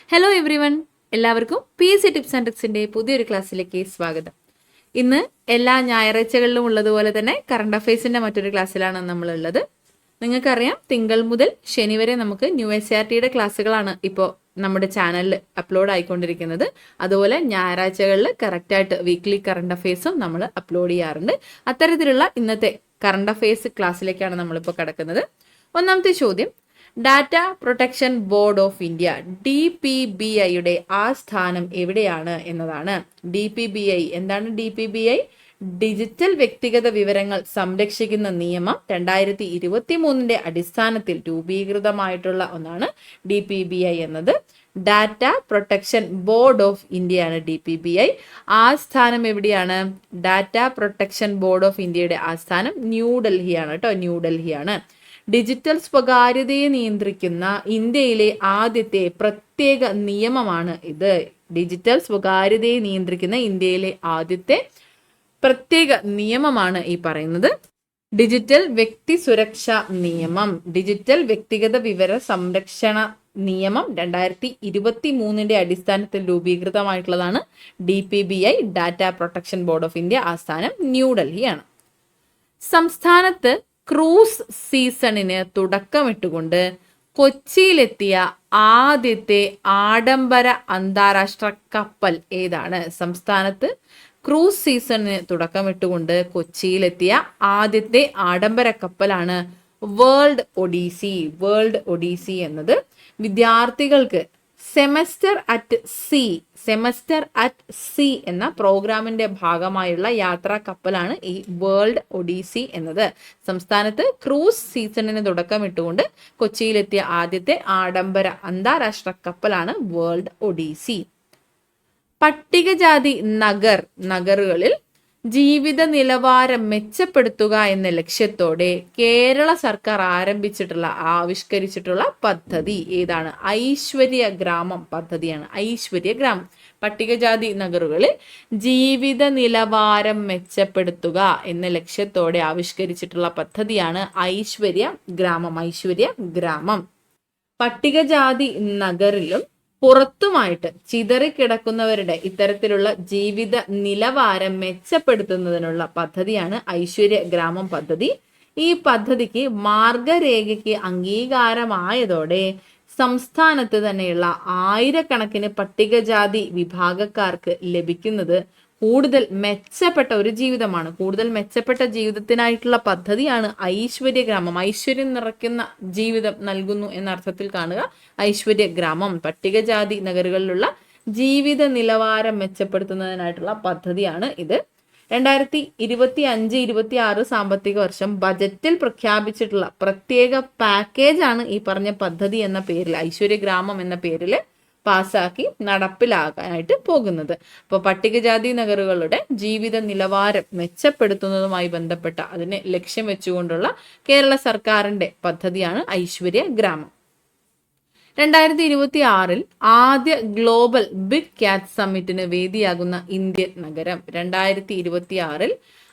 Hello every one, എല്ലാവർക്കും PSC tips and ട്രിക്സിന്റെ പുതിയൊരു ക്ലാസ്സിലേക്ക് സ്വാഗതം. ഇന്ന് എല്ലാ ഞായറാഴ്ചകളിലും ഉള്ളതുപോലെ തന്നെ കറണ്ട് അഫയേഴ്സിന്റെ മറ്റൊരു ക്ലാസ്സിലാണ് നമ്മളുള്ളത്. നിങ്ങൾക്കറിയാം, തിങ്കൾ മുതൽ ശനി വരെ നമുക്ക് ന്യൂ SRTയുടെ ക്ലാസ്സുകളാണ് ഇപ്പോൾ നമ്മുടെ ചാനലിൽ അപ്ലോഡ് ആയിക്കൊണ്ടിരിക്കുന്നത്. അതുപോലെ ഞായറാഴ്ചകളിൽ കറക്റ്റായിട്ട് വീക്ക്ലി കറണ്ട് അഫയേഴ്സും നമ്മൾ അപ്ലോഡ് ചെയ്യാറുണ്ട്. അത്തരത്തിലുള്ള ഇന്നത്തെ കറണ്ട് അഫയേഴ്സ് ക്ലാസ്സിലേക്കാണ് നമ്മളിപ്പോൾ കിടക്കുന്നത്. ഒന്നാമത്തെ ചോദ്യം, data protection board of India DPBIയുടെ ആസ്ഥാനം എവിടെയാണ് എന്നതാണ്. DPBI എന്താണ്? DPBI ഡിജിറ്റൽ വ്യക്തിഗത വിവരങ്ങൾ സംരക്ഷിക്കുന്ന നിയമം 2023 അടിസ്ഥാനത്തിൽ രൂപീകൃതമായിട്ടുള്ള ഒന്നാണ് DPBI എന്നത്. ഡാറ്റ പ്രൊട്ടക്ഷൻ ബോർഡ് ഓഫ് ഇന്ത്യയാണ് DPBI. ആസ്ഥാനം എവിടെയാണ്? ഡാറ്റ പ്രൊട്ടക്ഷൻ ബോർഡ് ഓഫ് ഇന്ത്യയുടെ ആസ്ഥാനം ന്യൂഡൽഹിയാണ് കേട്ടോ, ന്യൂഡൽഹിയാണ്. ഡിജിറ്റൽ സ്വകാര്യതയെ നിയന്ത്രിക്കുന്ന ഇന്ത്യയിലെ ആദ്യത്തെ പ്രത്യേക നിയമമാണ് ഇത്. ഡിജിറ്റൽ സ്വകാര്യതയെ നിയന്ത്രിക്കുന്ന ഇന്ത്യയിലെ ആദ്യത്തെ പ്രത്യേക നിയമമാണ് ഈ പറയുന്നത് ഡിജിറ്റൽ വ്യക്തി സുരക്ഷാ നിയമം. ഡിജിറ്റൽ വ്യക്തിഗത വിവര സംരക്ഷണ നിയമം 2023 അടിസ്ഥാനത്തിൽ രൂപീകൃതമായിട്ടുള്ളതാണ് DPBI, data protection board of India. ആസ്ഥാനം ന്യൂഡൽഹിയാണ്. സംസ്ഥാനത്ത് ക്രൂസ് സീസണിന് തുടക്കമിട്ടുകൊണ്ട് കൊച്ചിയിലെത്തിയ ആദ്യത്തെ ആഡംബര അന്താരാഷ്ട്ര കപ്പൽ ഏതാണ്? സംസ്ഥാനത്ത് ക്രൂസ് സീസണിന് തുടക്കമിട്ടുകൊണ്ട് കൊച്ചിയിലെത്തിയ ആദ്യത്തെ ആഡംബര കപ്പലാണ് വേൾഡ് ഒഡീസി. വേൾഡ് ഒഡീസി എന്നത് വിദ്യാർത്ഥികൾക്ക് സെമസ്റ്റർ അറ്റ് സീ എന്ന പ്രോഗ്രാമിന്റെ ഭാഗമായുള്ള യാത്രാ കപ്പലാണ് ഈ വേൾഡ് ഒഡീസി എന്നത്. സംസ്ഥാനത്ത് ക്രൂസ് സീസണിന് തുടക്കമിട്ടുകൊണ്ട് കൊച്ചിയിലെത്തിയ ആദ്യത്തെ ആഡംബര അന്താരാഷ്ട്ര കപ്പലാണ് വേൾഡ് ഒഡീസി. പട്ടികജാതി നഗറുകളിൽ ജീവിത നിലവാരം മെച്ചപ്പെടുത്തുക എന്ന ലക്ഷ്യത്തോടെ കേരള സർക്കാർ ആവിഷ്കരിച്ചിട്ടുള്ള പദ്ധതി ഏതാണ്? ഐശ്വര്യ ഗ്രാമം പദ്ധതിയാണ്. ഐശ്വര്യ ഗ്രാമം. പട്ടികജാതി നഗറുകളിൽ ജീവിത നിലവാരം മെച്ചപ്പെടുത്തുക എന്ന ലക്ഷ്യത്തോടെ ആവിഷ്കരിച്ചിട്ടുള്ള പദ്ധതിയാണ് ഐശ്വര്യ ഗ്രാമം. പട്ടികജാതി നഗറിലും പുറത്തുമായിട്ട് ചിതറിക്കിടക്കുന്നവരുടെ ഇത്തരത്തിലുള്ള ജീവിത നിലവാരം മെച്ചപ്പെടുത്തുന്നതിനുള്ള പദ്ധതിയാണ് ഐശ്വര്യ ഗ്രാമം പദ്ധതി. ഈ പദ്ധതിക്ക് മാർഗരേഖയ്ക്ക് അംഗീകാരമായതോടെ സംസ്ഥാനത്ത് തന്നെയുള്ള ആയിരക്കണക്കിന് പട്ടികജാതി വിഭാഗക്കാർക്ക് ലഭിക്കുന്നത് കൂടുതൽ മെച്ചപ്പെട്ട ഒരു ജീവിതമാണ്. കൂടുതൽ മെച്ചപ്പെട്ട ജീവിതത്തിനായിട്ടുള്ള പദ്ധതിയാണ് ഐശ്വര്യ ഗ്രാമം. ഐശ്വര്യം നിറയ്ക്കുന്ന ജീവിതം നൽകുന്നു എന്ന അർത്ഥത്തിൽ കാണുക ഐശ്വര്യ ഗ്രാമം. പട്ടികജാതി നഗറുകളിലുള്ള ജീവിത നിലവാരം മെച്ചപ്പെടുത്തുന്നതിനായിട്ടുള്ള പദ്ധതിയാണ് ഇത്. 2025-26 സാമ്പത്തിക വർഷം ബജറ്റിൽ പ്രഖ്യാപിച്ചിട്ടുള്ള പ്രത്യേക പാക്കേജാണ് ഈ പറഞ്ഞ പദ്ധതി എന്ന പേരിൽ, ഐശ്വര്യ ഗ്രാമം എന്ന പേരിൽ പാസ്സാക്കി നടപ്പിലാക്കാനായിട്ട് പോകുന്നത്. അപ്പോൾ പട്ടികജാതി നഗറുകളുടെ ജീവിത നിലവാരം മെച്ചപ്പെടുത്തുന്നതുമായി ബന്ധപ്പെട്ട അതിനെ ലക്ഷ്യം വെച്ചുകൊണ്ടുള്ള കേരള സർക്കാരിന്റെ പദ്ധതിയാണ് ഐശ്വര്യ ഗ്രാമം. 2026 ആദ്യ ഗ്ലോബൽ ബിഗ് ക്യാറ്റ് സമ്മിറ്റിന് വേദിയാകുന്ന ഇന്ത്യൻ നഗരം. 2026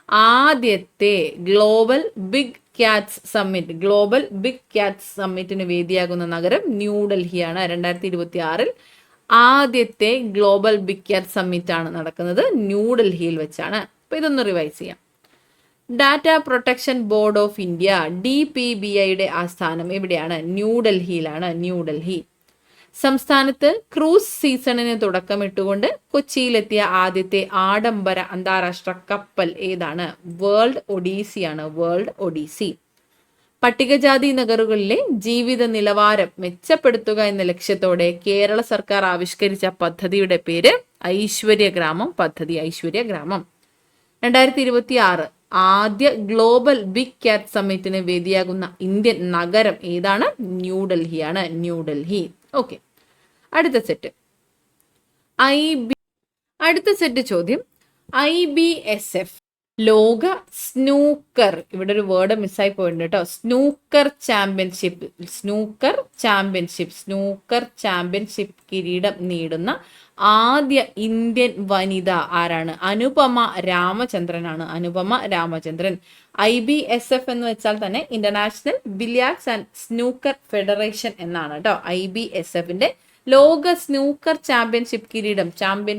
ആദ്യത്തെ ഗ്ലോബൽ ബിഗ് ക്യാറ്റ്സ് സമ്മിറ്റിന് വേദിയാകുന്ന നഗരം ന്യൂഡൽഹിയാണ്. 2026 ആദ്യത്തെ ഗ്ലോബൽ ബിഗ് ക്യാറ്റ് സമ്മിറ്റ് ആണ് നടക്കുന്നത് ന്യൂഡൽഹിയിൽ വെച്ചാണ്. അപ്പൊ ഇതൊന്ന് റിവൈസ് ചെയ്യാം. Data protection board of India DPBIയുടെ ആസ്ഥാനം എവിടെയാണ്? ന്യൂഡൽഹിയിലാണ്. ന്യൂഡൽഹി. സംസ്ഥാനത്ത് ക്രൂസ് സീസണിന് തുടക്കമിട്ടുകൊണ്ട് കൊച്ചിയിലെത്തിയ ആദ്യത്തെ ആഡംബര അന്താരാഷ്ട്ര കപ്പൽ ഏതാണ്? വേൾഡ് ഒഡീസിയാണ്. വേൾഡ് ഒഡീസി. പട്ടികജാതി നഗറുകളിലെ ജീവിത നിലവാരം മെച്ചപ്പെടുത്തുക എന്ന ലക്ഷ്യത്തോടെ കേരള സർക്കാർ ആവിഷ്കരിച്ച പദ്ധതിയുടെ പേര് ഐശ്വര്യ ഗ്രാമം പദ്ധതി. ഐശ്വര്യ ഗ്രാമം. 2026 ആദ്യ ഗ്ലോബൽ ബിഗ് ക്യാറ്റ് സമ്മിറ്റിന് വേദിയാകുന്ന ഇന്ത്യൻ നഗരം ഏതാണ്? ന്യൂഡൽഹിയാണ്. ന്യൂഡൽഹി. ഓക്കെ, അടുത്ത സെറ്റ് ചോദ്യം, IBSF ലോക സ്നൂക്കർ, ഇവിടെ ഒരു വേർഡ് മിസ്സായി പോയിട്ടുണ്ട് കേട്ടോ, സ്നൂക്കർ ചാമ്പ്യൻഷിപ്പ് കിരീടം നേടുന്ന ആദ്യ ഇന്ത്യൻ വനിത ആരാണ്? അനുപമ രാമചന്ദ്രനാണ്. അനുപമ രാമചന്ദ്രൻ. IBSF എന്ന് വെച്ചാൽ തന്നെ international billiards and snooker federation എന്നാണ് കേട്ടോ. IBSFന്റെ ലോക സ്നൂക്കർ ചാമ്പ്യൻ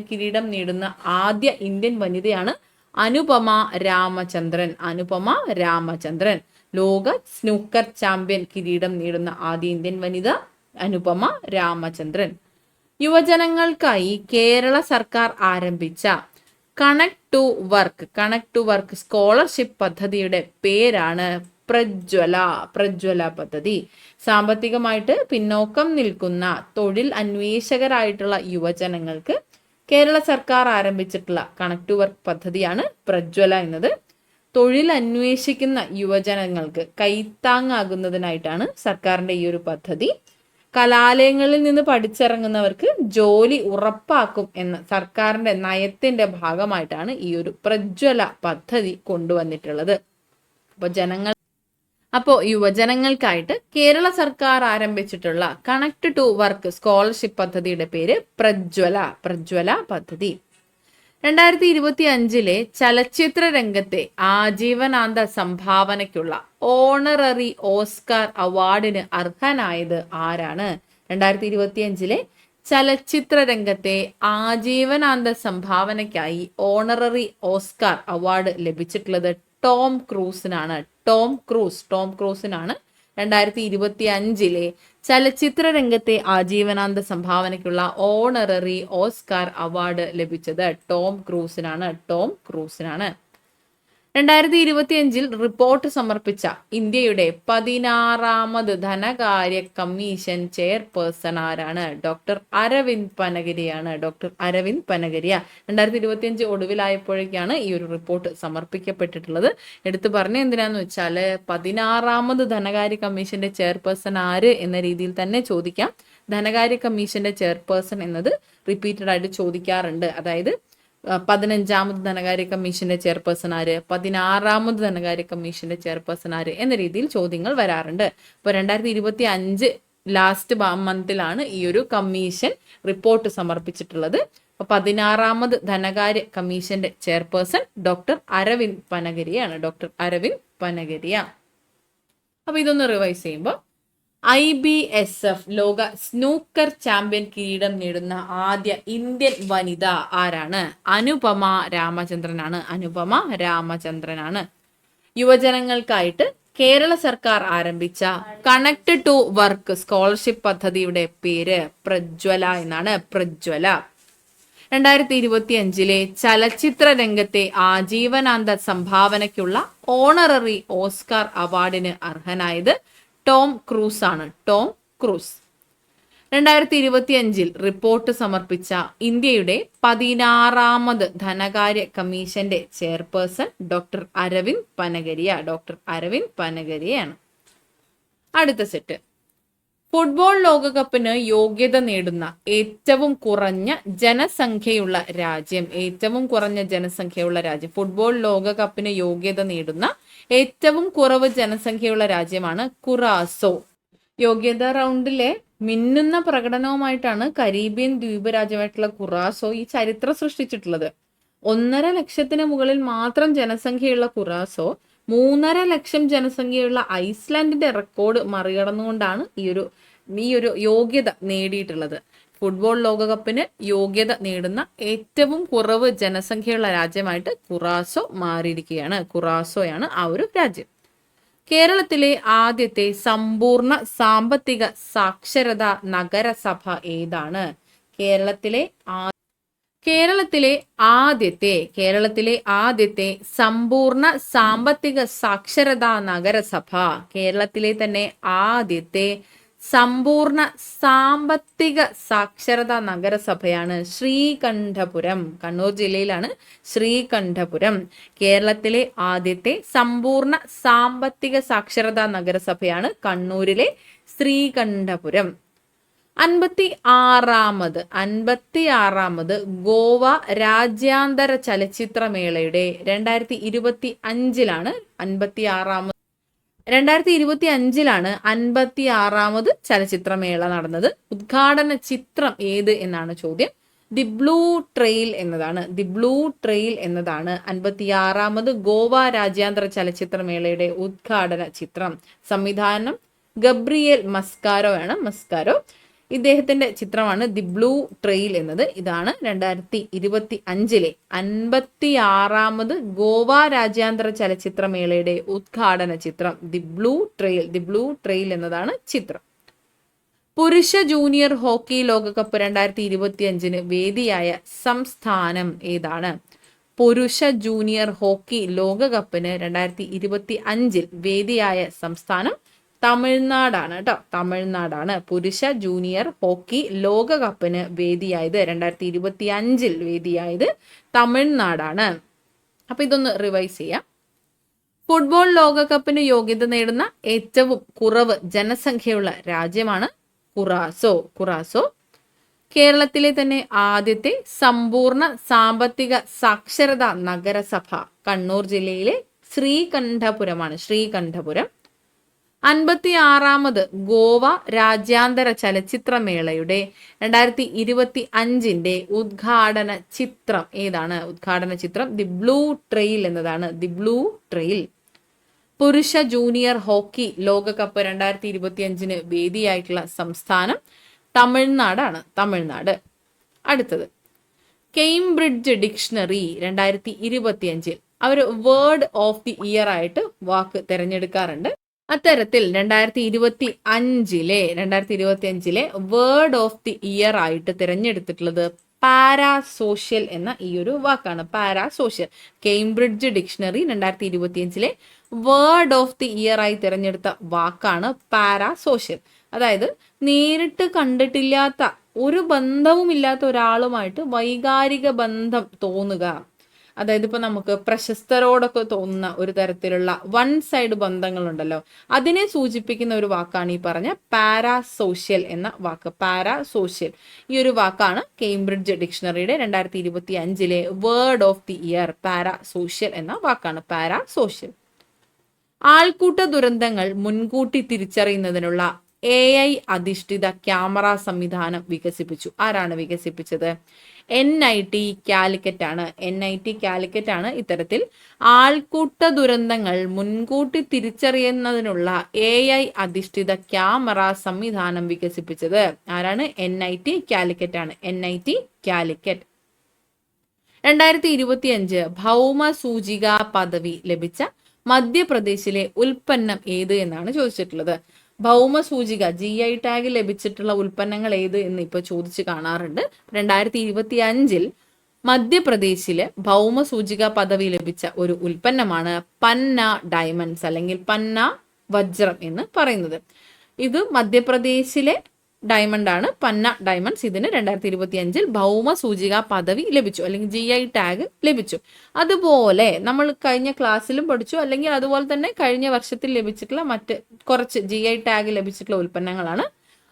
കിരീടം നേടുന്ന ആദ്യ ഇന്ത്യൻ വനിതയാണ് അനുപമ രാമചന്ദ്രൻ. ലോക സ്നൂക്കർ ചാമ്പ്യൻ കിരീടം നേടുന്ന ആദ്യ ഇന്ത്യൻ വനിത അനുപമ രാമചന്ദ്രൻ. യുവജനങ്ങൾക്കായി കേരള സർക്കാർ ആരംഭിച്ച കണക്ട് ടു വർക്ക് സ്കോളർഷിപ്പ് പദ്ധതിയുടെ പേരാണ് പ്രജ്വല പദ്ധതി. സാമ്പത്തികമായിട്ട് പിന്നോക്കം നിൽക്കുന്ന തൊഴിൽ അന്വേഷകരായിട്ടുള്ള യുവജനങ്ങൾക്ക് കേരള സർക്കാർ ആരംഭിച്ചിട്ടുള്ള കണക്ട് ടു വർക്ക് പദ്ധതിയാണ് പ്രജ്വല എന്നത്. തൊഴിൽ അന്വേഷിക്കുന്ന യുവജനങ്ങൾക്ക് കൈത്താങ്ങാകുന്നതിനായിട്ടാണ് സർക്കാരിന്റെ ഈ ഒരു പദ്ധതി. കലാലയങ്ങളിൽ നിന്ന് പഠിച്ചിറങ്ങുന്നവർക്ക് ജോലി ഉറപ്പാക്കും എന്ന സർക്കാരിന്റെ നയത്തിന്റെ ഭാഗമായിട്ടാണ് ഈ ഒരു പ്രജ്വല പദ്ധതി കൊണ്ടുവന്നിട്ടുള്ളത്. അപ്പോൾ യുവജനങ്ങൾക്കായിട്ട് കേരള സർക്കാർ ആരംഭിച്ചിട്ടുള്ള കണക്ട് ടു വർക്ക് സ്കോളർഷിപ്പ് പദ്ധതിയുടെ പേര് പ്രജ്വല പദ്ധതി. 2025 ചലച്ചിത്ര രംഗത്തെ ആജീവനാന്ത സംഭാവനയ്ക്കുള്ള ഓണററി ഓസ്കാർ അവാർഡിന് അർഹനായത് ആരാണ്? 2025 ചലച്ചിത്ര രംഗത്തെ ആജീവനാന്ത സംഭാവനയ്ക്കായി ഓണററി ഓസ്കാർ അവാർഡ് ലഭിച്ചിട്ടുള്ളത് ടോം ക്രൂസിനാണ്. 2025 ചലച്ചിത്ര രംഗത്തെ ആജീവനാന്ത സംഭാവനയ്ക്കുള്ള ഓണററി ഓസ്കാർ അവാർഡ് ലഭിച്ചത് ടോം ക്രൂസിനാണ്. 2025 റിപ്പോർട്ട് സമർപ്പിച്ച ഇന്ത്യയുടെ 16ാമത് ധനകാര്യ കമ്മീഷൻ ചെയർപേഴ്സൺ ആരാണ്? ഡോക്ടർ അരവിന്ദ് പനഗരിയാണ്. 2025 ഒടുവിലായപ്പോഴേക്കാണ് ഈ ഒരു റിപ്പോർട്ട് സമർപ്പിക്കപ്പെട്ടിട്ടുള്ളത്. എടുത്തു പറഞ്ഞ എന്തിനാന്ന് വെച്ചാൽ 16ാമത് ധനകാര്യ കമ്മീഷന്റെ ചെയർപേഴ്സൺ ആര് എന്ന രീതിയിൽ തന്നെ ചോദിക്കാം. ധനകാര്യ കമ്മീഷന്റെ ചെയർപേഴ്സൺ എന്നത് റിപ്പീറ്റഡ് ആയിട്ട് ചോദിക്കാറുണ്ട്. അതായത് 15ാമത് ധനകാര്യ കമ്മീഷന്റെ ചെയർപേഴ്സൺ ആര്, 16ാമത് ധനകാര്യ കമ്മീഷന്റെ ചെയർപേഴ്സൺ ആര് എന്ന രീതിയിൽ ചോദ്യങ്ങൾ വരാറുണ്ട്. അപ്പോൾ 2025 ലാസ്റ്റ് മന്തിലാണ് ഈ ഒരു കമ്മീഷൻ റിപ്പോർട്ട് സമർപ്പിച്ചിട്ടുള്ളത്. അപ്പോൾ 16ാമത് ധനകാര്യ കമ്മീഷന്റെ ചെയർപേഴ്സൺ ഡോക്ടർ അരവിന്ദ് പനഗരിയ. അപ്പൊ ഇതൊന്ന് റിവൈസ് ചെയ്യുമ്പോൾ IBSF ലോക സ്നൂക്കർ ചാമ്പ്യൻ കിരീടം നേടുന്ന ആദ്യ ഇന്ത്യൻ വനിത ആരാണ്? അനുപമ രാമചന്ദ്രനാണ്. യുവജനങ്ങൾക്കായിട്ട് കേരള സർക്കാർ ആരംഭിച്ച കണക്ട് ടു വർക്ക് സ്കോളർഷിപ്പ് പദ്ധതിയുടെ പേര് പ്രജ്വല എന്നാണ്. 2025 ചലച്ചിത്ര രംഗത്തെ ആജീവനാന്ത സംഭാവനയ്ക്കുള്ള ഓണററി ഓസ്കാർ അവാർഡിന് അർഹനായത് ടോം ക്രൂസ്. 2025 റിപ്പോർട്ട് സമർപ്പിച്ച ഇന്ത്യയുടെ 16ാമത് ധനകാര്യ കമ്മീഷന്റെ ചെയർപേഴ്സൺ ഡോക്ടർ അരവിന്ദ് പനഗരിയാണ്. അടുത്ത സെറ്റ്, ഫുട്ബോൾ ലോകകപ്പിന് യോഗ്യത നേടുന്ന ഏറ്റവും കുറഞ്ഞ ജനസംഖ്യയുള്ള രാജ്യം. ഫുട്ബോൾ ലോകകപ്പിന് യോഗ്യത നേടുന്ന ഏറ്റവും കുറവ് ജനസംഖ്യയുള്ള രാജ്യമാണ് കുറാസോ. യോഗ്യതാ റൗണ്ടിലെ മിന്നുന്ന പ്രകടനവുമായിട്ടാണ് കരീബിയൻ ദ്വീപ് രാജ്യമായിട്ടുള്ള കുറാസോ ഈ ചരിത്രം സൃഷ്ടിച്ചിട്ടുള്ളത്. 1.5 ലക്ഷത്തിന് മുകളിൽ മാത്രം ജനസംഖ്യയുള്ള കുറാസോ 3.5 ലക്ഷം ജനസംഖ്യയുള്ള ഐസ്ലാൻഡിന്റെ റെക്കോർഡ് മറികടന്നുകൊണ്ടാണ് ഈ ഒരു യോഗ്യത നേടിയിട്ടുള്ളത്. ഫുട്ബോൾ ലോകകപ്പിന് യോഗ്യത നേടുന്ന ഏറ്റവും കുറവ് ജനസംഖ്യയുള്ള രാജ്യമായിട്ട് കുറാസോ മാറിയിരിക്കുകയാണ്. കുറാസോയാണ് ആ ഒരു രാജ്യം. കേരളത്തിലെ ആദ്യത്തെ സമ്പൂർണ്ണ സാമ്പത്തിക സാക്ഷരതാ നഗരസഭ ഏതാണ്? കേരളത്തിലെ ആദ്യത്തെ സമ്പൂർണ്ണ സാമ്പത്തിക സാക്ഷരതാ നഗരസഭ, കേരളത്തിലെ തന്നെ ആദ്യത്തെ സമ്പൂർണ്ണ സാമ്പത്തിക സാക്ഷരതാ നഗരസഭയാണ് ശ്രീകണ്ഠപുരം. കണ്ണൂർ ജില്ലയിലാണ് ശ്രീകണ്ഠപുരം. കേരളത്തിലെ ആദ്യത്തെ സമ്പൂർണ്ണ സാമ്പത്തിക സാക്ഷരതാ നഗരസഭയാണ് കണ്ണൂരിലെ ശ്രീകണ്ഠപുരം. 56ാമത് ഗോവ രാജ്യാന്തര ചലച്ചിത്രമേളയുടെ 2025 56ാമത് ചലച്ചിത്രമേള നടന്നത്. ഉദ്ഘാടന ചിത്രം ഏത് എന്നാണ് ചോദ്യം. ദി ബ്ലൂ ട്രെയിൽ എന്നതാണ്. 56ാമത് ഗോവ രാജ്യാന്തര ചലച്ചിത്രമേളയുടെ ഉദ്ഘാടന ചിത്രം. സംവിധാനം ഗബ്രിയേൽ മസ്കാരോ. ഇദ്ദേഹത്തിന്റെ ചിത്രമാണ് ദി ബ്ലൂ ട്രെയിൽ എന്നത്. ഇതാണ് 2025 56ാമത് ഗോവ രാജ്യാന്തര ചലച്ചിത്രമേളയുടെ ഉദ്ഘാടന ചിത്രം. ദി ബ്ലൂ ട്രെയിൽ എന്നതാണ് ചിത്രം. പുരുഷ ജൂനിയർ ഹോക്കി ലോകകപ്പ് 2025 വേദിയായ സംസ്ഥാനം ഏതാണ്? പുരുഷ ജൂനിയർ ഹോക്കി ലോകകപ്പിന് 2025 വേദിയായ സംസ്ഥാനം തമിഴ്നാടാണ് കേട്ടോ. തമിഴ്നാടാണ് പുരുഷ ജൂനിയർ ഹോക്കി ലോകകപ്പിന് വേദിയായത്. 2025 വേദിയായത് തമിഴ്നാടാണ്. അപ്പൊ ഇതൊന്ന് റിവൈസ് ചെയ്യാം. ഫുട്ബോൾ ലോകകപ്പിന് യോഗ്യത നേടുന്ന ഏറ്റവും കുറവ് ജനസംഖ്യയുള്ള രാജ്യമാണ് കുറാസോ. കേരളത്തിലെ തന്നെ ആദ്യത്തെ സമ്പൂർണ്ണ സാമ്പത്തിക സാക്ഷരതാ നഗരസഭ കണ്ണൂർ ജില്ലയിലെ ശ്രീകണ്ഠപുരമാണ്. 56ാമത് ഗോവ രാജ്യാന്തര ചലച്ചിത്രമേളയുടെ 2025 ഉദ്ഘാടന ചിത്രം ഏതാണ്? ഉദ്ഘാടന ചിത്രം ദി ബ്ലൂ ട്രെയിൽ എന്നതാണ്. The blue trail. പുരുഷ ജൂനിയർ ഹോക്കി ലോകകപ്പ് 2025 വേദിയായിട്ടുള്ള സംസ്ഥാനം തമിഴ്നാടാണ്. തമിഴ്നാട്. അടുത്തത് കേംബ്രിഡ്ജ് ഡിക്ഷണറി 2025 അവർ വേർഡ് ഓഫ് ദി ഇയർ ആയിട്ട് വാക്ക് തിരഞ്ഞെടുക്കാറുണ്ട്. അത്തരത്തിൽ 2025 വേർഡ് ഓഫ് ദി ഇയർ ആയിട്ട് തിരഞ്ഞെടുത്തിട്ടുള്ളത് പാരാസോഷ്യൽ എന്ന ഈ ഒരു വാക്കാണ്. Parasocial. Cambridge dictionary 2025 word of the year ആയി തിരഞ്ഞെടുത്ത വാക്കാണ് പാരാസോഷ്യൽ. അതായത് നേരിട്ട് കണ്ടിട്ടില്ലാത്ത ഒരു ബന്ധവുമില്ലാത്ത ഒരാളുമായിട്ട് വൈകാരിക ബന്ധം തോന്നുക. അതായത് ഇപ്പൊ നമുക്ക് പ്രശസ്തരോടൊക്കെ തോന്നുന്ന ഒരു തരത്തിലുള്ള വൺ സൈഡ് ബന്ധങ്ങളുണ്ടല്ലോ, അതിനെ സൂചിപ്പിക്കുന്ന ഒരു വാക്കാണ് ഈ പറഞ്ഞ പാരാസോഷ്യൽ എന്ന വാക്ക്. പാരാസോഷ്യൽ ഈ ഒരു വാക്കാണ് കേംബ്രിഡ്ജ് ഡിക്ഷണറിയുടെ 2025 word of the year. Parasocial എന്ന വാക്കാണ് പാരാസോഷ്യൽ. ആൾക്കൂട്ട ദുരന്തങ്ങൾ മുൻകൂട്ടി തിരിച്ചറിയുന്നതിനുള്ള AI അധിഷ്ഠിത ക്യാമറ സംവിധാനം വികസിപ്പിച്ചു. ആരാണ് വികസിപ്പിച്ചത്? NIT കാലിക്കറ്റ് ആണ്. NIT കാലിക്കറ്റ് ആണ് ഇത്തരത്തിൽ ആൾക്കൂട്ട ദുരന്തങ്ങൾ മുൻകൂട്ടി തിരിച്ചറിയുന്നതിനുള്ള AI അധിഷ്ഠിത ക്യാമറ സംവിധാനം വികസിപ്പിച്ചത്. ആരാണ്? NIT കാലിക്കറ്റ് ആണ്. NIT കാലിക്കറ്റ്. 2025 ഭൗമ സൂചിക പദവി ലഭിച്ച മധ്യപ്രദേശിലെ ഉൽപ്പന്നം ഏത് എന്നാണ് ചോദിച്ചിട്ടുള്ളത്. ഭൗമ സൂചിക GI ടാഗ് ലഭിച്ചിട്ടുള്ള ഉൽപ്പന്നങ്ങൾ ഏത് എന്ന് ഇപ്പൊ ചോദിച്ചു കാണാറുണ്ട്. 2025 മധ്യപ്രദേശില് ഭൗമ സൂചിക പദവി ലഭിച്ച ഒരു ഉൽപ്പന്നമാണ് പന്ന ഡയമണ്ട്സ് അല്ലെങ്കിൽ പന്ന വജ്രം എന്ന് പറയുന്നത്. ഇത് മധ്യപ്രദേശിലെ ഡയമണ്ട് ആണ്, പന്ന ഡയമണ്ട്സ്. ഇതിന് 2025 ഭൗമ സൂചിക പദവി ലഭിച്ചു അല്ലെങ്കിൽ GI ടാഗ് ലഭിച്ചു. അതുപോലെ നമ്മൾ കഴിഞ്ഞ ക്ലാസ്സിലും പഠിച്ചു, അല്ലെങ്കിൽ അതുപോലെ തന്നെ കഴിഞ്ഞ വർഷത്തിൽ ലഭിച്ചിട്ടുള്ള മറ്റ് കുറച്ച് GI ടാഗ് ലഭിച്ചിട്ടുള്ള ഉൽപ്പന്നങ്ങളാണ്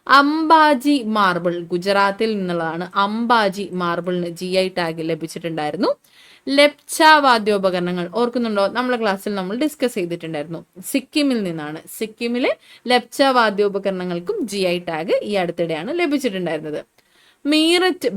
അംബാജി മാർബിൾ. ഗുജറാത്തിൽ നിന്നുള്ളതാണ്. അംബാജി മാർബിളിന് GI ടാഗ് ലഭിച്ചിട്ടുണ്ടായിരുന്നു. ലെപ്ച വാദ്യോപകരണങ്ങൾ ഓർക്കുന്നുണ്ടോ? നമ്മളെ ക്ലാസ്സിൽ നമ്മൾ ഡിസ്കസ് ചെയ്തിട്ടുണ്ടായിരുന്നു. സിക്കിമിൽ നിന്നാണ്. സിക്കിമിലെ ലെപ്ച വാദ്യോപകരണങ്ങൾക്കും GI ടാഗ് ഈ അടുത്തിടെയാണ് ലഭിച്ചിട്ടുണ്ടായിരുന്നത്. മീററ്റ്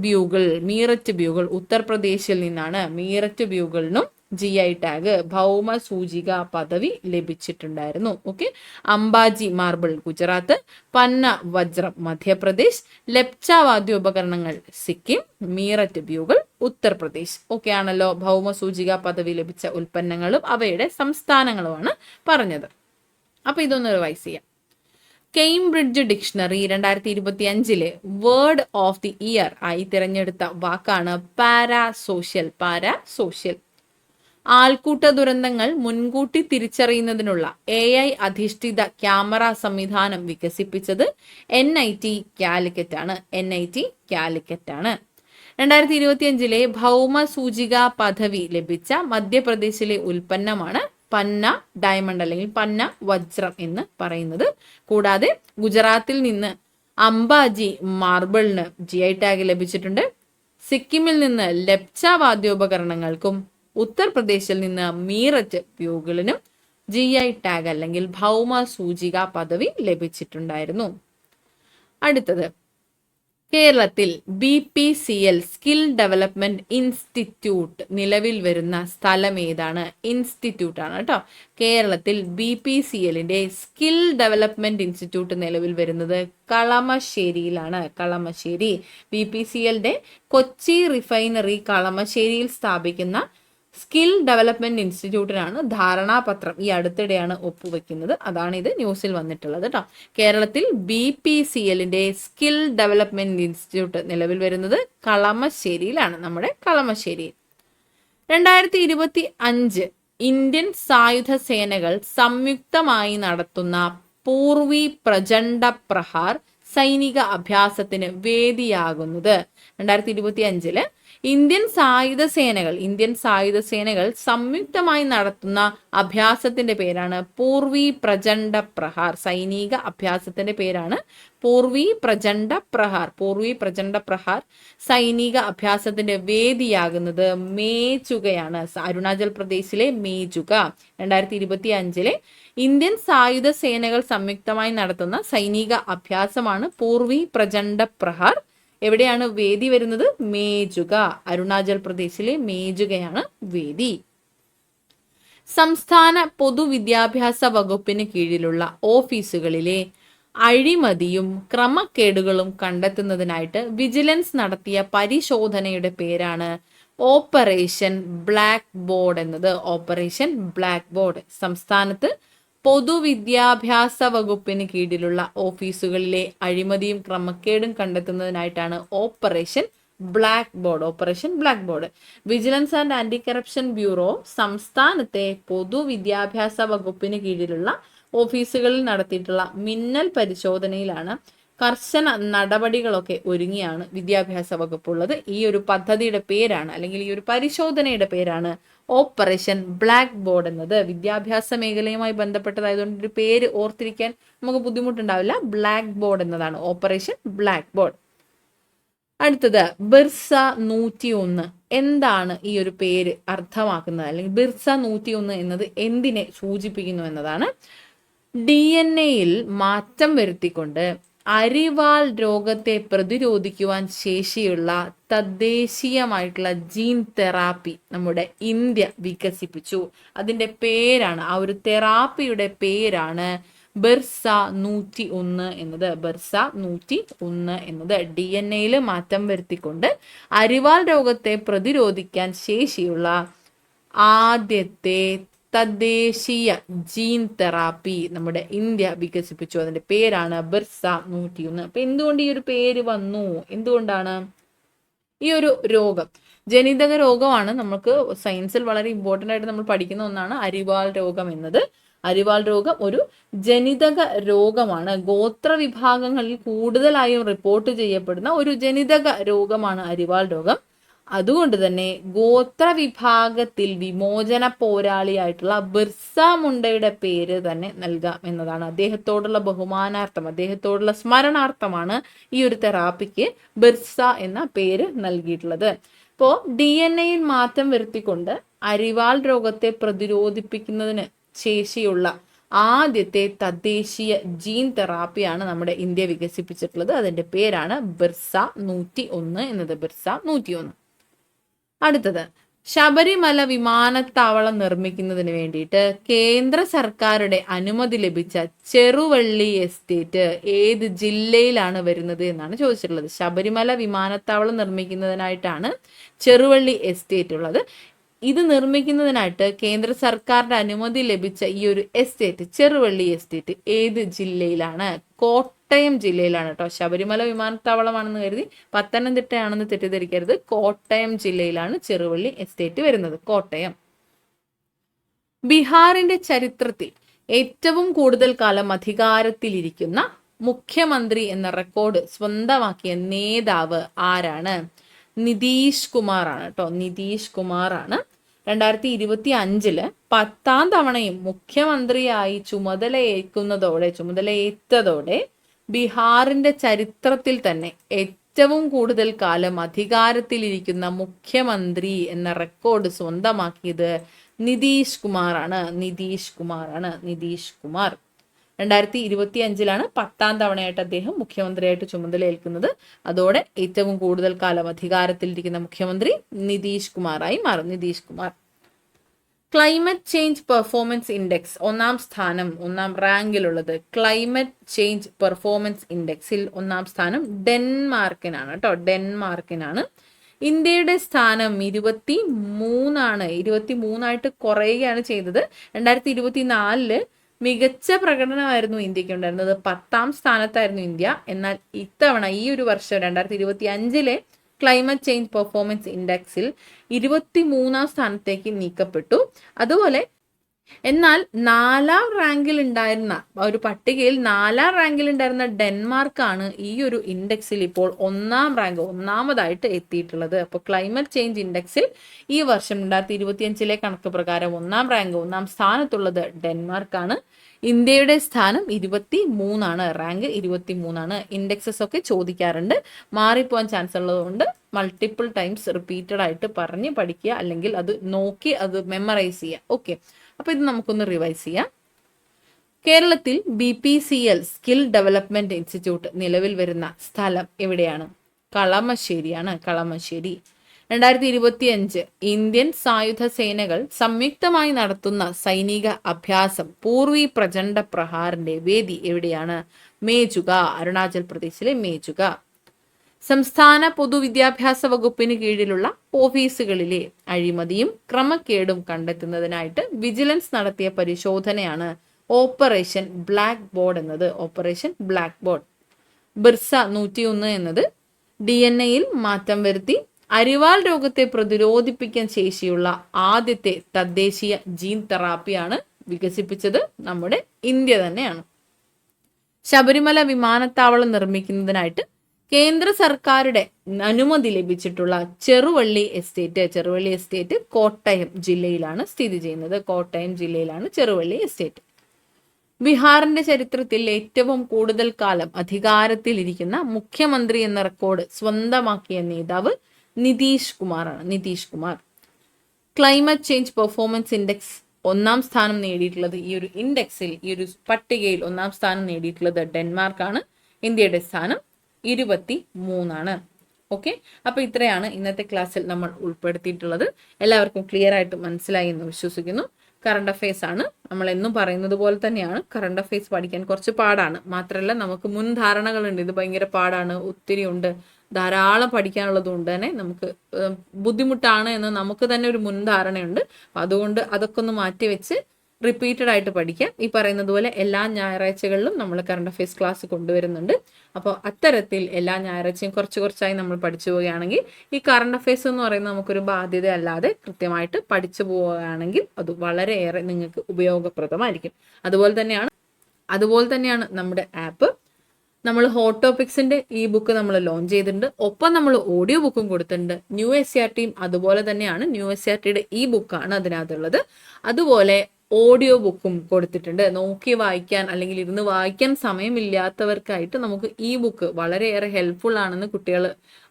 ബ്യൂഗിൾ ഉത്തർപ്രദേശിൽ നിന്നാണ്. മീററ്റ് ബ്യൂഗിളിനും GI ടാഗ് ഭൗമ സൂചിക പദവി ലഭിച്ചിട്ടുണ്ടായിരുന്നു. ഓക്കെ. അംബാജി മാർബിൾ ഗുജറാത്ത്, പന്ന വജ്രം മധ്യപ്രദേശ്, ലെപ്ച വാദ്യോപകരണങ്ങൾ സിക്കിം, മീററ്റ് ബ്യൂഗിൾ ഉത്തർപ്രദേശ്. ഓക്കെ ആണല്ലോ. ഭൗമ സൂചിക പദവി ലഭിച്ച ഉൽപ്പന്നങ്ങളും അവയുടെ സംസ്ഥാനങ്ങളുമാണ് പറഞ്ഞത്. അപ്പൊ ഇതൊന്ന് റിവൈസ് ചെയ്യാം. Cambridge dictionary 2025 word of the year ആയി തിരഞ്ഞെടുത്ത വാക്കാണ് പാരാസോഷ്യൽ. പാരാസോഷ്യൽ. ആൾക്കൂട്ട ദുരന്തങ്ങൾ മുൻകൂട്ടി തിരിച്ചറിയുന്നതിനുള്ള AI അധിഷ്ഠിത ക്യാമറ സംവിധാനം വികസിപ്പിച്ചത് NIT കാലിക്കറ്റ് ആണ്. NIT കാലിക്കറ്റ് ആണ്. 2025 ഭൗമ സൂചിക പദവി ലഭിച്ച മധ്യപ്രദേശിലെ ഉൽപ്പന്നമാണ് പന്ന ഡയമണ്ട് അല്ലെങ്കിൽ പന്ന വജ്രം എന്ന് പറയുന്നത്. കൂടാതെ ഗുജറാത്തിൽ നിന്ന് അംബാജി മാർബിളിന് GI ടാഗ് ലഭിച്ചിട്ടുണ്ട്. സിക്കിമിൽ നിന്ന് ലെപ്ച വാദ്യോപകരണങ്ങൾക്കും ഉത്തർപ്രദേശിൽ നിന്ന് മീററ്റ് ബ്യൂഗിളിനും GI ടാഗ് അല്ലെങ്കിൽ ഭൗമ സൂചിക പദവി ലഭിച്ചിട്ടുണ്ടായിരുന്നു. അടുത്തത് കേരളത്തിൽ BPCL സ്കിൽ ഡെവലപ്മെന്റ് ഇൻസ്റ്റിറ്റ്യൂട്ട് നിലവിൽ വരുന്ന സ്ഥലം ഏതാണ്? ഇൻസ്റ്റിറ്റ്യൂട്ട് ആണ് കേട്ടോ. കേരളത്തിൽ BPCLന്റെ സ്കിൽ ഡെവലപ്മെന്റ് ഇൻസ്റ്റിറ്റ്യൂട്ട് നിലവിൽ വരുന്നത് കളമശ്ശേരിയിലാണ്. കളമശ്ശേരി. BPCLന്റെ കൊച്ചി റിഫൈനറി കളമശ്ശേരിയിൽ സ്ഥാപിക്കുന്ന സ്കിൽ ഡെവലപ്മെന്റ് ഇൻസ്റ്റിറ്റ്യൂട്ടിനാണ് ധാരണാപത്രം ഈ അടുത്തിടെയാണ് ഒപ്പുവെക്കുന്നത്. അതാണ് ഇത് ന്യൂസിൽ വന്നിട്ടുള്ളത് കേട്ടോ. കേരളത്തിൽ BPCLന്റെ സ്കിൽ ഡെവലപ്മെന്റ് ഇൻസ്റ്റിറ്റ്യൂട്ട് നിലവിൽ വരുന്നത് കളമശ്ശേരിയിലാണ്, നമ്മുടെ കളമശ്ശേരി. 2025 ഇന്ത്യൻ സായുധ സേനകൾ സംയുക്തമായി നടത്തുന്ന പൂർവി പ്രചണ്ഡ പ്രഹാർ സൈനിക അഭ്യാസത്തിന് വേദിയാകുന്നത്. 2025 ഇന്ത്യൻ സായുധ സേനകൾ സംയുക്തമായി നടത്തുന്ന അഭ്യാസത്തിന്റെ പേരാണ് പൂർവി പ്രചണ്ഡ പ്രഹാർ. സൈനിക അഭ്യാസത്തിന്റെ പേരാണ് പൂർവി പ്രചണ്ഡ പ്രഹാർ. പൂർവി പ്രചണ്ഡ പ്രഹാർ സൈനിക അഭ്യാസത്തിന്റെ വേദിയാകുന്നത് മേജുകയാണ്. അരുണാചൽ പ്രദേശിലെ മേജുക. 2025 ഇന്ത്യൻ സായുധ സേനകൾ സംയുക്തമായി നടത്തുന്ന സൈനിക അഭ്യാസമാണ് പൂർവി പ്രചണ്ഡ പ്രഹാർ. എവിടെയാണ് വേദി വരുന്നത്? മേജുക. അരുണാചൽ പ്രദേശിലെ മേജുകയാണ് വേദി. സംസ്ഥാന പൊതുവിദ്യാഭ്യാസ വകുപ്പിന് കീഴിലുള്ള ഓഫീസുകളിലെ അഴിമതിയും ക്രമക്കേടുകളും കണ്ടെത്തുന്നതിനായിട്ട് വിജിലൻസ് നടത്തിയ പരിശോധനയുടെ പേരാണ് ഓപ്പറേഷൻ ബ്ലാക്ക് ബോർഡ് എന്നത്. Operation black board. സംസ്ഥാനത്ത് പൊതുവിദ്യാഭ്യാസ വകുപ്പിന് കീഴിലുള്ള ഓഫീസുകളിലെ അഴിമതിയും ക്രമക്കേടും കണ്ടെത്തുന്നതിനായിട്ടാണ് operation black board. Operation black board. Vigilance and anti corruption bureau സംസ്ഥാനത്തെ പൊതുവിദ്യാഭ്യാസ വകുപ്പിന് കീഴിലുള്ള ഓഫീസുകളിൽ നടത്തിയിട്ടുള്ള മിന്നൽ പരിശോധനയിലാണ് കർശന നടപടികളൊക്കെ ഒരുങ്ങിയാണ് വിദ്യാഭ്യാസ വകുപ്പുള്ളത്. ഈ ഒരു പദ്ധതിയുടെ പേരാണ്, അല്ലെങ്കിൽ ഈ ഒരു പരിശോധനയുടെ പേരാണ് ഓപ്പറേഷൻ ബ്ലാക്ക് ബോർഡ് എന്നത്. വിദ്യാഭ്യാസ മേഖലയുമായി ബന്ധപ്പെട്ടതായതുകൊണ്ട് ഒരു പേര് ഓർത്തിരിക്കാൻ നമുക്ക് ബുദ്ധിമുട്ടുണ്ടാവില്ല. ബ്ലാക്ക് ബോർഡ് എന്നതാണ് ഓപ്പറേഷൻ ബ്ലാക്ക് ബോർഡ്. അടുത്തത് ബിർസ 101. എന്താണ് ഈ ഒരു പേര് അർത്ഥമാക്കുന്നത്, അല്ലെങ്കിൽ ബിർസ 101 എന്നത് എന്തിനെ സൂചിപ്പിക്കുന്നു എന്നതാണ്. DNA-യിൽ മാറ്റം വരുത്തിക്കൊണ്ട് അരിവാൾ രോഗത്തെ പ്രതിരോധിക്കുവാൻ ശേഷിയുള്ള തദ്ദേശീയമായിട്ടുള്ള ജീൻ തെറാപ്പി നമ്മുടെ ഇന്ത്യ വികസിപ്പിച്ചു. അതിന്റെ പേരാണ്, ആ ഒരു തെറാപ്പിയുടെ പേരാണ് ബിർസ 101 എന്നത്. ബിർസ 101 എന്നത് DNA-യിൽ മാറ്റം വരുത്തിക്കൊണ്ട് അരിവാൾ രോഗത്തെ പ്രതിരോധിക്കാൻ ശേഷിയുള്ള ആദ്യത്തെ തദ്ദേശീയ ജീൻ തെറാപ്പി നമ്മുടെ ഇന്ത്യ വികസിപ്പിച്ചു. അതിന്റെ പേരാണ് ബിർസ 101. അപ്പൊ എന്തുകൊണ്ട് ഈ ഒരു പേര് വന്നു? എന്തുകൊണ്ടാണ്? ഈ ഒരു രോഗം ജനിതക രോഗമാണ്. നമുക്ക് സയൻസിൽ വളരെ ഇമ്പോർട്ടൻ്റ് ആയിട്ട് നമ്മൾ പഠിക്കുന്ന ഒന്നാണ് അരിവാൾ രോഗം എന്നത്. അരിവാൾ രോഗം ഒരു ജനിതക രോഗമാണ്. ഗോത്ര വിഭാഗങ്ങളിൽ കൂടുതലായും റിപ്പോർട്ട് ചെയ്യപ്പെടുന്ന ഒരു ജനിതക രോഗമാണ് അരിവാൾ രോഗം. അതുകൊണ്ട് തന്നെ ഗോത്ര വിഭാഗത്തിൽ വിമോചന പോരാളിയായിട്ടുള്ള ബിർസ മുണ്ടയുടെ പേര് തന്നെ നൽകാം എന്നതാണ്. അദ്ദേഹത്തോടുള്ള ബഹുമാനാർത്ഥം, അദ്ദേഹത്തോടുള്ള സ്മരണാർത്ഥമാണ് ഈ ഒരു തെറാപ്പിക്ക് ബിർസ എന്ന പേര് നൽകിയിട്ടുള്ളത്. ഇപ്പോൾ DNA-യിൽ മാറ്റം വരുത്തിക്കൊണ്ട് അരിവാൾ രോഗത്തെ പ്രതിരോധിപ്പിക്കുന്നതിന് ശേഷിയുള്ള ആദ്യത്തെ തദ്ദേശീയ ജീൻ തെറാപ്പിയാണ് നമ്മുടെ ഇന്ത്യ വികസിപ്പിച്ചിട്ടുള്ളത്. അതിന്റെ പേരാണ് ബിർസ 101 എന്നത്. ബിർസ 101. അടുത്തത് ശബരിമല വിമാനത്താവളം നിർമ്മിക്കുന്നതിന് വേണ്ടിയിട്ട് കേന്ദ്ര സർക്കാരുടെ അനുമതി ലഭിച്ച ചെറുവള്ളി എസ്റ്റേറ്റ് ഏത് ജില്ലയിലാണ് വരുന്നത് എന്നാണ് ചോദിച്ചിട്ടുള്ളത്. ശബരിമല വിമാനത്താവളം നിർമ്മിക്കുന്നതിനായിട്ടാണ് ചെറുവള്ളി എസ്റ്റേറ്റ് ഉള്ളത്. ഇത് നിർമ്മിക്കുന്നതിനായിട്ട് കേന്ദ്ര സർക്കാരിന്റെ അനുമതി ലഭിച്ച ഈ ഒരു എസ്റ്റേറ്റ്, ചെറുവള്ളി എസ്റ്റേറ്റ്, ഏത് ജില്ലയിലാണ്? കോട്ടയം ജില്ലയിലാണ് കേട്ടോ. ശബരിമല വിമാനത്താവളമാണെന്ന് കരുതി പത്തനംതിട്ടയാണെന്ന് തെറ്റിദ്ധരിക്കരുത്. കോട്ടയം ജില്ലയിലാണ് ചെറുവള്ളി എസ്റ്റേറ്റ് വരുന്നത്. കോട്ടയം. ബീഹാറിന്റെ ചരിത്രത്തിൽ ഏറ്റവും കൂടുതൽ കാലം അധികാരത്തിലിരിക്കുന്ന മുഖ്യമന്ത്രി എന്ന റെക്കോർഡ് സ്വന്തമാക്കിയ നേതാവ് ആരാണ്? നിതീഷ് കുമാർ ആണ് കേട്ടോ. നിതീഷ് കുമാർ ആണ്. 2025 10ാം തവണയും മുഖ്യമന്ത്രിയായി ചുമതലയേറ്റതോടെ ബീഹാറിന്റെ ചരിത്രത്തിൽ തന്നെ ഏറ്റവും കൂടുതൽ കാലം അധികാരത്തിലിരിക്കുന്ന മുഖ്യമന്ത്രി എന്ന റെക്കോർഡ് സ്വന്തമാക്കിയത് നിതീഷ് കുമാർ ആണ്. നിതീഷ് കുമാർ. 2025 10ാം തവണയായിട്ട് അദ്ദേഹം മുഖ്യമന്ത്രിയായിട്ട് ചുമതലയേൽക്കുന്നത്. അതോടെ ഏറ്റവും കൂടുതൽ കാലം അധികാരത്തിലിരിക്കുന്ന മുഖ്യമന്ത്രി നിതീഷ് കുമാറായി മാറും. Nitish Kumar. Climate change performance index ഒന്നാം റാങ്കിലുള്ളത് ക്ലൈമറ്റ് ചേഞ്ച് പെർഫോമൻസ് ഇൻഡെക്സിൽ 1ാം സ്ഥാനം ഡെൻമാർക്കിനാണ് കേട്ടോ. ഡെൻമാർക്കിനാണ്. ഇന്ത്യയുടെ സ്ഥാനം 23 23ആയിട്ട് കുറയുകയാണ് ചെയ്തത്. 2024 മികച്ച പ്രകടനമായിരുന്നു ഇന്ത്യക്ക് ഉണ്ടായിരുന്നത്. 10ാം സ്ഥാനത്തായിരുന്നു ഇന്ത്യ. എന്നാൽ ഇത്തവണ ഈ ഒരു വർഷം 2025 ക്ലൈമറ്റ് ചേഞ്ച് പെർഫോമൻസ് ഇൻഡെക്സിൽ 23ാം സ്ഥാനത്തേക്ക് നീക്കപ്പെട്ടു. അതുപോലെ എന്നാൽ 4ാം റാങ്കിൽ ഉണ്ടായിരുന്ന ഒരു പട്ടികയിൽ 4ാം റാങ്കിൽ ഉണ്ടായിരുന്ന ഡെൻമാർക്കാണ് ഈ ഒരു ഇൻഡെക്സിൽ ഇപ്പോൾ ഒന്നാമതായിട്ട് എത്തിയിട്ടുള്ളത്. അപ്പോൾ ക്ലൈമറ്റ് ചേഞ്ച് ഇൻഡെക്സിൽ ഈ വർഷം 2025 കണക്ക് പ്രകാരം 1ാം സ്ഥാനത്തുള്ളത് ഡെൻമാർക്കാണ്. ഇന്ത്യയുടെ സ്ഥാനം 23 റാങ്ക് 23. ഇൻഡെക്സസ് ഒക്കെ ചോദിക്കാറുണ്ട്, മാറിപ്പോവാൻ ചാൻസ് ഉള്ളതുകൊണ്ട് മൾട്ടിപ്പിൾ ടൈംസ് റിപ്പീറ്റഡ് ആയിട്ട് പറഞ്ഞ് പഠിക്കുക, അല്ലെങ്കിൽ അത് നോക്കി അത് മെമ്മറൈസ് ചെയ്യുക. ഓക്കെ, അപ്പോൾ ഇത് നമുക്കൊന്ന് റിവൈസ് ചെയ്യാം. കേരളത്തിൽ BPCL സ്കിൽ ഡെവലപ്മെന്റ് ഇൻസ്റ്റിറ്റ്യൂട്ട് നിലവിൽ വരുന്ന സ്ഥലം എവിടെയാണ്? കളമശ്ശേരിയാണ്. കളമശ്ശേരി. 2025 ഇന്ത്യൻ സായുധ സേനകൾ സംയുക്തമായി നടത്തുന്ന സൈനിക അഭ്യാസം പൂർവി പ്രചണ്ഡ പ്രഹാറിന്റെ വേദി എവിടെയാണ്? മേജുക, അരുണാചൽ പ്രദേശിലെ മേജുക. സംസ്ഥാന പൊതുവിദ്യാഭ്യാസ വകുപ്പിന് കീഴിലുള്ള ഓഫീസുകളിലെ അഴിമതിയും ക്രമക്കേടും കണ്ടെത്തുന്നതിനായിട്ട് വിജിലൻസ് നടത്തിയ പരിശോധനയാണ് ഓപ്പറേഷൻ ബ്ലാക്ക് ബോർഡ് എന്നത്. Operation black board. ബിർസ 101 എന്നത് DNA-യിൽ മാറ്റം വരുത്തി അരിവാൾ രോഗത്തെ പ്രതിരോധിപ്പിക്കാൻ ശേഷിയുള്ള ആദ്യത്തെ തദ്ദേശീയ ജീൻ തെറാപ്പിയാണ് വികസിപ്പിച്ചത് നമ്മുടെ ഇന്ത്യ തന്നെയാണ്. ശബരിമല വിമാനത്താവളം നിർമ്മിക്കുന്നതിനായിട്ട് കേന്ദ്ര സർക്കാരുടെ അനുമതി ലഭിച്ചിട്ടുള്ള ചെറുവള്ളി എസ്റ്റേറ്റ് കോട്ടയം ജില്ലയിലാണ് സ്ഥിതി ചെയ്യുന്നത്. കോട്ടയം ജില്ലയിലാണ് ചെറുവള്ളി എസ്റ്റേറ്റ്. ബീഹാറിന്റെ ചരിത്രത്തിൽ ഏറ്റവും കൂടുതൽ കാലം അധികാരത്തിലിരിക്കുന്ന മുഖ്യമന്ത്രി എന്ന റെക്കോർഡ് സ്വന്തമാക്കിയ നേതാവ് നിതീഷ് കുമാറാണ്. Nitish Kumar. Climate change performance index 1ാം സ്ഥാനം നേടിയിട്ടുള്ളത്, ഈ ഒരു ഇൻഡെക്സിൽ ഈ ഒരു പട്ടികയിൽ 1ാം സ്ഥാനം നേടിയിട്ടുള്ളത് ഡെൻമാർക്കാണ്. ഇന്ത്യയുടെ സ്ഥാനം 23. ഓക്കെ, അപ്പോൾ ഇത്രയാണ് ഇന്നത്തെ ക്ലാസ്സിൽ നമ്മൾ ഉൾപ്പെടുത്തിയിട്ടുള്ളത്. എല്ലാവർക്കും ക്ലിയർ ആയിട്ട് മനസ്സിലായി എന്ന് വിശ്വസിക്കുന്നു. കറണ്ട് അഫയേഴ്സ് ആണ്. നമ്മൾ എന്നും പറയുന്നത് പോലെ തന്നെയാണ്, കറണ്ട് അഫയേഴ്സ് പഠിക്കാൻ കുറച്ച് പാടാണ്. മാത്രമല്ല നമുക്ക് മുൻധാരണകളുണ്ട്, ഇത് ഭയങ്കര പാടാണ്, ഒത്തിരി ഉണ്ട്, ധാരാളം പഠിക്കാനുള്ളത് കൊണ്ട് തന്നെ നമുക്ക് ബുദ്ധിമുട്ടാണ് എന്ന് നമുക്ക് തന്നെ ഒരു മുൻധാരണയുണ്ട്. അപ്പം അതുകൊണ്ട് അതൊക്കെ ഒന്ന് മാറ്റി വെച്ച് റിപ്പീറ്റഡ് ആയിട്ട് പഠിക്കാം. ഈ പറയുന്നത് പോലെ എല്ലാ ഞായറാഴ്ചകളിലും നമ്മൾ കറണ്ട് അഫയേഴ്സ് ക്ലാസ് കൊണ്ടുവരുന്നുണ്ട്. അപ്പോൾ അത്തരത്തിൽ എല്ലാ ഞായറാഴ്ചയും കുറച്ചായി നമ്മൾ പഠിച്ചു പോവുകയാണെങ്കിൽ ഈ കറണ്ട് അഫയേഴ്സ് എന്ന് പറയുന്നത് നമുക്കൊരു ബാധ്യത അല്ലാതെ കൃത്യമായിട്ട് പഠിച്ചു പോവുകയാണെങ്കിൽ അത് വളരെയേറെ നിങ്ങൾക്ക് ഉപയോഗപ്രദമായിരിക്കും. അതുപോലെ തന്നെയാണ് നമ്മുടെ ആപ്പ്. നമ്മൾ ഹോട്ട് ടോപ്പിക്സിന്റെ ഈ ബുക്ക് നമ്മൾ ലോഞ്ച് ചെയ്തിട്ടുണ്ട്. ഒപ്പം നമ്മൾ ഓഡിയോ ബുക്കും കൊടുത്തിട്ടുണ്ട്. ന്യൂ SCRTയും അതുപോലെ തന്നെയാണ്. ന്യൂ SCRTയുടെ ഈ ബുക്കാണ് അതിനകത്തുള്ളത്. അതുപോലെ ഓഡിയോ ബുക്കും കൊടുത്തിട്ടുണ്ട്. നോക്കി വായിക്കാൻ അല്ലെങ്കിൽ ഇരുന്ന് വായിക്കാൻ സമയമില്ലാത്തവർക്കായിട്ട് നമുക്ക് ഈ ബുക്ക് വളരെയേറെ ഹെൽപ്ഫുൾ ആണെന്ന് കുട്ടികൾ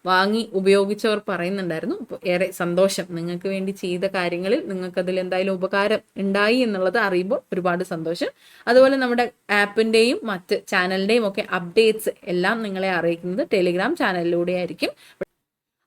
വാങ്ങി ഉപയോഗിച്ചവർ പറയുന്നുണ്ടായിരുന്നു. അപ്പോൾ ഏറെ സന്തോഷം. നിങ്ങൾക്ക് വേണ്ടി ചെയ്ത കാര്യങ്ങളിൽ നിങ്ങൾക്ക് അതിൽ എന്തായാലും ഉപകാരം ഉണ്ടായി എന്നുള്ളത് അറിയുമ്പോൾ ഒരുപാട് സന്തോഷം. അതുപോലെ നമ്മുടെ ആപ്പിൻ്റെയും മറ്റ് ചാനലിൻ്റെയും ഒക്കെ അപ്ഡേറ്റ്സ് എല്ലാം നിങ്ങളെ അറിയിക്കുന്നത് ടെലിഗ്രാം ചാനലിലൂടെ ആയിരിക്കും.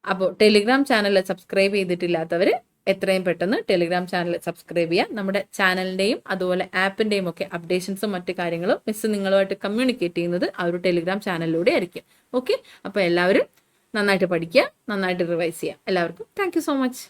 അപ്പോൾ ടെലിഗ്രാം ചാനൽ സബ്സ്ക്രൈബ് ചെയ്തിട്ടില്ലാത്തവർ എത്രയും പെട്ടെന്ന് ടെലിഗ്രാം ചാനൽ സബ്സ്ക്രൈബ് ചെയ്യുക. നമ്മുടെ ചാനലിൻ്റെയും അതുപോലെ ആപ്പിൻ്റെയും ഒക്കെ അപ്ഡേഷൻസും മറ്റു കാര്യങ്ങളും മിസ് നിങ്ങളുമായിട്ട് കമ്മ്യൂണിക്കേറ്റ് ചെയ്യുന്നത് ആ ഒരു ടെലിഗ്രാം ചാനലിലൂടെ ആയിരിക്കും. ഓക്കെ, അപ്പോൾ എല്ലാവരും നന്നായിട്ട് പഠിക്കുക, നന്നായിട്ട് റിവൈസ് ചെയ്യുക. എല്ലാവർക്കും താങ്ക് യു സോ മച്ച്.